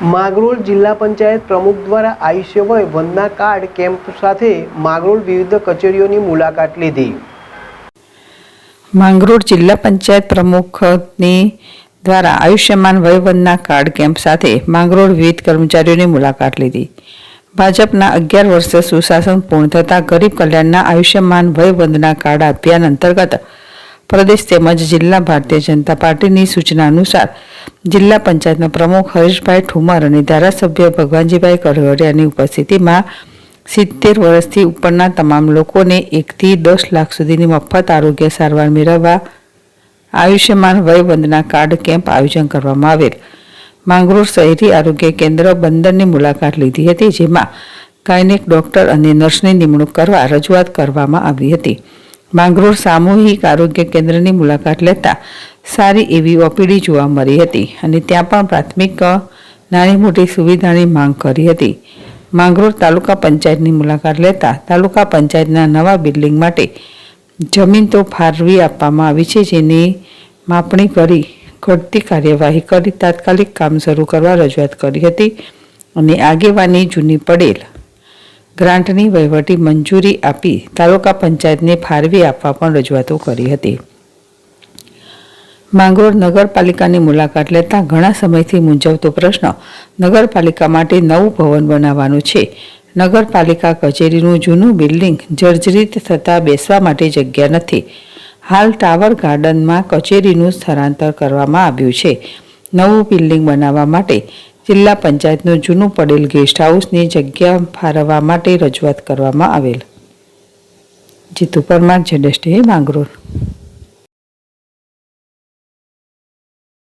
માંગરોળ જિલ્લા પંચાયત પ્રમુખ દ્વારા આયુષ્યમય વંદના કાર્ડ કેમ્પ સાથે માંગરોળ વિવિધ કચેરીઓની મુલાકાત લીધી। માંગરોળ જિલ્લા પંચાયત પ્રમુખની દ્વારા આયુષ્યમાન વય વંદના કાર્ડ કેમ્પ સાથે માંગરોળ વિવિધ કર્મચારીઓની મુલાકાત લીધી। ભાજપના 11 વર્ષ સુશાસન પૂર્ણ થતાં ગરીબ કલ્યાણના આયુષ્યમાન વય વંદના કાર્ડ અભિયાન અંતર્ગત પ્રદેશ તેમજ જિલ્લા ભારતીય જનતા પાર્ટીની સૂચના અનુસાર જિલ્લા પંચાયતના પ્રમુખ હરીશભાઈ ઠુમર અને ધારાસભ્ય ભગવાનજીભાઈ કડવડિયાની ઉપસ્થિતિમાં 70 વર્ષથી ઉપરના તમામ લોકોને 1 થી 10 લાખ સુધીની મફત આરોગ્ય સારવાર મેળવવા આયુષ્યમાન વય વંદના કાર્ડ કેમ્પ આયોજન કરવામાં આવેલ। માંગરોળ શહેરી આરોગ્ય કેન્દ્ર બંદરની મુલાકાત લીધી હતી, જેમાં ગાયનેક ડોક્ટર અને નર્સની નિમણૂક કરવા રજૂઆત કરવામાં આવી હતી। માંગરોળ સામૂહિક આરોગ્ય કેન્દ્રની મુલાકાત લેતા સારી એવી ઓપીડી જોવા મળી હતી અને ત્યાં પણ પ્રાથમિક નાની મોટી સુવિધાની માંગ કરી હતી। માંગરોળ તાલુકા પંચાયતની મુલાકાત લેતા તાલુકા પંચાયતના નવા બિલ્ડિંગ માટે જમીન તો ફાળવી આપવામાં આવી છે, જેની માપણી કરી ઘટતી કાર્યવાહી કરી તાત્કાલિક કામ શરૂ કરવા રજૂઆત કરી હતી અને આગેવાની જૂની પડેલ ગ્રાન્ટની વહીવટી મંજૂરી આપી તાલુકા પંચાયતને ફાળવી આપવા પણ રજૂઆતો કરી હતી। માંગરોળ નગરપાલિકાની મુલાકાત લેતા ઘણા સમયથી મૂંઝવતો પ્રશ્ન નગરપાલિકા માટે નવું ભવન બનાવવાનું છે। નગરપાલિકા કચેરીનું જૂનું બિલ્ડિંગ જર્જરિત થતાં બેસવા માટે જગ્યા નથી। હાલ ટાવર ગાર્ડનમાં કચેરીનું સ્થળાંતર કરવામાં આવ્યું છે। નવું બિલ્ડિંગ બનાવવા માટે જિલ્લા પંચાયતનું જૂનું પડેલ ગેસ્ટ હાઉસની જગ્યા ફાળવવા માટે રજૂઆત કરવામાં આવેલ। જીતુ પરમાર, ZSTV માંગરોળ।